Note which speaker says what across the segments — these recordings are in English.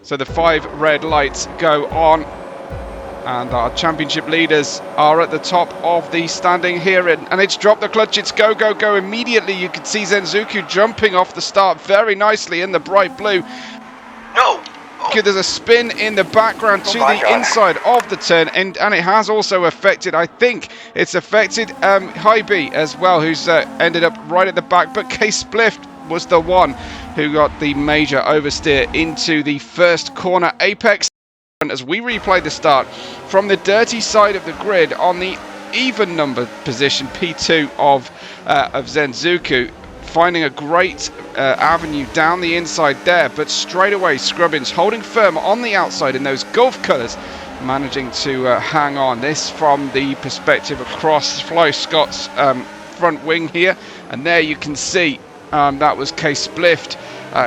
Speaker 1: So the 5 red lights go on, and our championship leaders are at the top of the standing here, and it's dropped the clutch. It's go, go, go immediately. You can see Zenzuku jumping off the start very nicely in the bright blue.
Speaker 2: No! Oh.
Speaker 1: There's a spin in the background to the inside of the turn, and it has also affected, I think it's affected Hybe as well, who's ended up right at the back, but K-Splift was the one who got the major oversteer into the first corner apex. As we replay the start from the dirty side of the grid on the even number position, P2 of Zenzuku, finding a great avenue down the inside there, but straight away Scrubbins holding firm on the outside in those Gulf colours, managing to hang on. This from the perspective across Fly Scott's front wing here, and there you can see that was K-Splift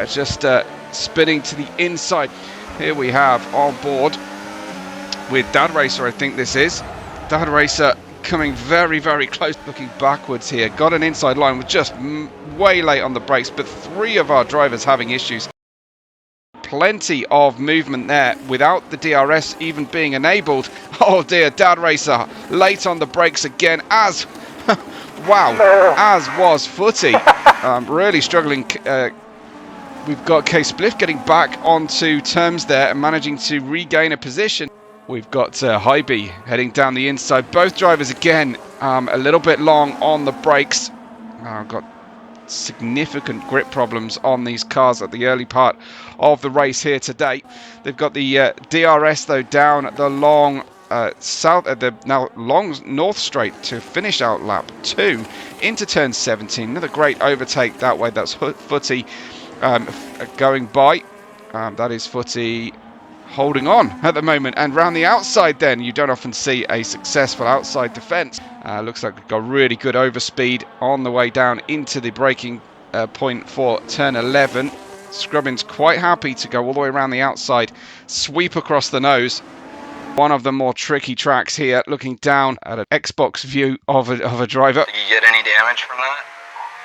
Speaker 1: just spinning to the inside. Here we have on board with Dad Racer, I think this is. Dad Racer coming very, very close, looking backwards here. Got an inside line, with just way late on the brakes, but 3 of our drivers having issues. Plenty of movement there without the DRS even being enabled. Oh dear, Dad Racer late on the brakes again, as wow, as was Footy. Really struggling. We've got K-Spliff getting back onto terms there and managing to regain a position. We've got Hybe heading down the inside. Both drivers again a little bit long on the brakes. Got significant grip problems on these cars at the early part of the race here today. They've got the DRS though down at the long long north straight to finish out lap 2 into turn 17. Another great overtake that way. That's Footy going by. That is Footy holding on at the moment, and round the outside then you don't often see a successful outside defense. Looks like we've got really good overspeed on the way down into the braking point for turn 11. Scrubbins quite happy to go all the way around the outside, sweep across the nose. One of the more tricky tracks here, looking down at an Xbox view of a driver.
Speaker 2: Did you get any damage from that?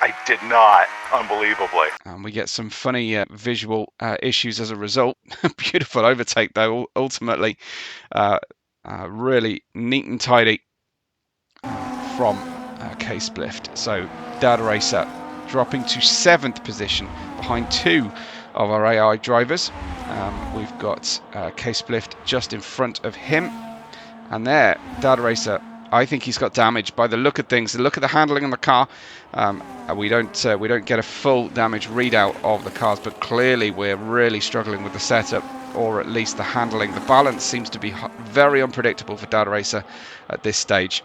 Speaker 3: I did not, unbelievably.
Speaker 1: And we get some funny visual issues as a result. Beautiful overtake though, ultimately. Really neat and tidy from K-Splift. So Dad Racer dropping to 7th position behind 2 of our AI drivers. We've got K-Splift just in front of him. And there, Dad Racer, I think he's got damage by the look of things. The look at the handling on the car. We don't get a full damage readout of the cars, but clearly we're really struggling with the setup, or at least the handling. The balance seems to be very unpredictable for Dad Racer at this stage.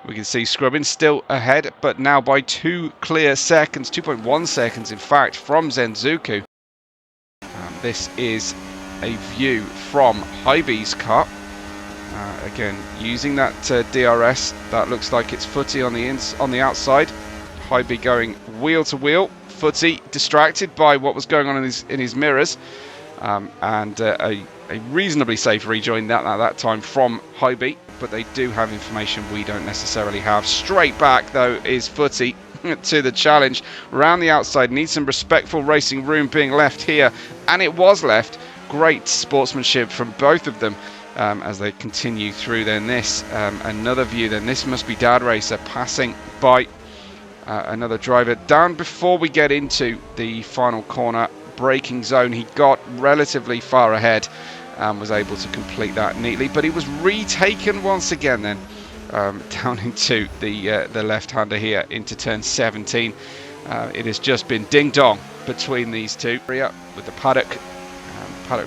Speaker 1: We can see Scrubbins still ahead, but now by 2 clear seconds, 2.1 seconds in fact, from Zenzuku. This is a view from Hybe's car. Again, using that DRS, that looks like it's Footy on the outside. Hybe going wheel to wheel. Footy distracted by what was going on in his mirrors, and a reasonably safe rejoin at that time from Hybe. But they do have information we don't necessarily have. Straight back though is Footy to the challenge round the outside. Needs some respectful racing room being left here, and it was left. Great sportsmanship from both of them. As they continue through. Then this another view, then this must be Dad Racer passing by another driver down before we get into the final corner braking zone. He got relatively far ahead and was able to complete that neatly, but he was retaken once again then down into the left-hander here into turn 17. It has just been ding dong between these two with the paddock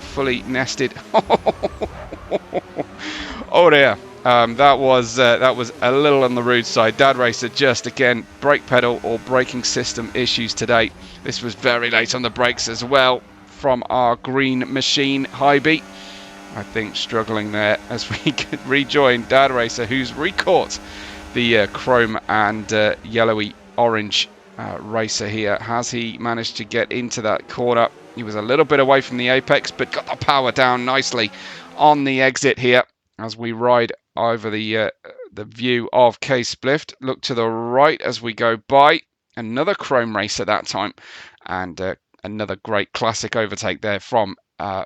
Speaker 1: fully nested. Oh dear, that was a little on the rude side. Dad Racer just again brake pedal or braking system issues today. This was very late on the brakes as well from our green machine Hybe. I think struggling there as we could rejoin Dad Racer, who's recaught the chrome and yellowy orange racer here. Has he managed to get into that corner? He was a little bit away from the apex, but got the power down nicely on the exit here as we ride over the view of K-Splift. Look to the right as we go by. Another chrome racer that time, and another great classic overtake there from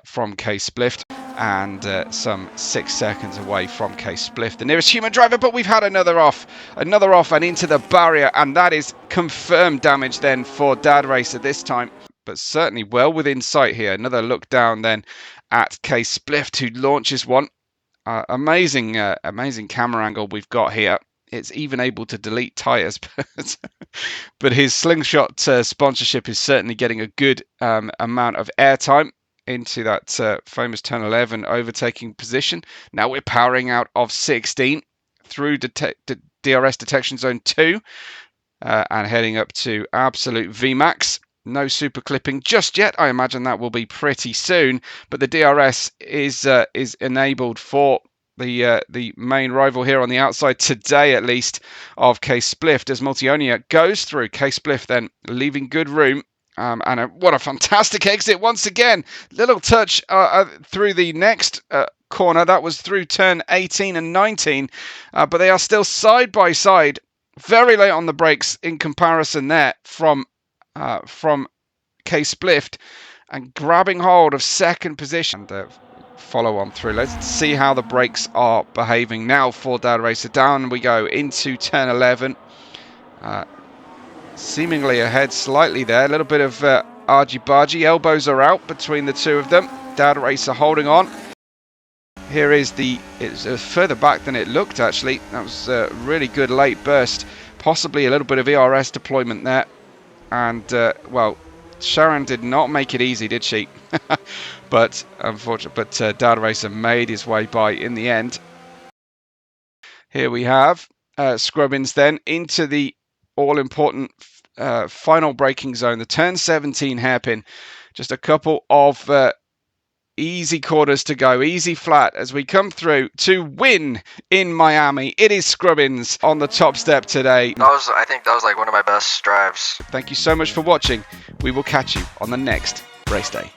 Speaker 1: from K-Splift, and some 6 seconds away from K-Splift, the nearest human driver. But we've had another off and into the barrier, and that is confirmed damage then for Dad Racer this time, but certainly well within sight here. Another look down then at K-Splift, who launches one. Amazing camera angle we've got here. It's even able to delete tires, but his slingshot sponsorship is certainly getting a good amount of airtime into that famous turn 11 overtaking position. Now we're powering out of 16 through DRS detection zone 2 and heading up to absolute VMAX. No super clipping just yet. I imagine that will be pretty soon, but the DRS is enabled for the main rival here on the outside today, at least, of K-Splift, as Multionia goes through. K-Splift then leaving good room. What a fantastic exit once again. Little touch through the next corner. That was through turn 18 and 19, but they are still side by side. Very late on the brakes in comparison there from K-Splift, and grabbing hold of second position. And follow on through. Let's see how the brakes are behaving now for Dad Racer. Down we go into turn 11. Seemingly ahead slightly there. A little bit of argy-bargy. Elbows are out between the two of them. Dad Racer holding on. Here is it's further back than it looked, actually. That was a really good late burst. Possibly a little bit of ERS deployment there. And, well, Sharon did not make it easy, did she? But, unfortunately, Dad Racer made his way by in the end. Here we have Scrubbins then into the all-important final braking zone, the turn 17 hairpin. Just a couple of easy quarters to go, easy flat as we come through to win in Miami. It is Scrubbins on the top step today.
Speaker 2: I think that was like one of my best drives.
Speaker 1: Thank you so much for watching. We will catch you on the next race day.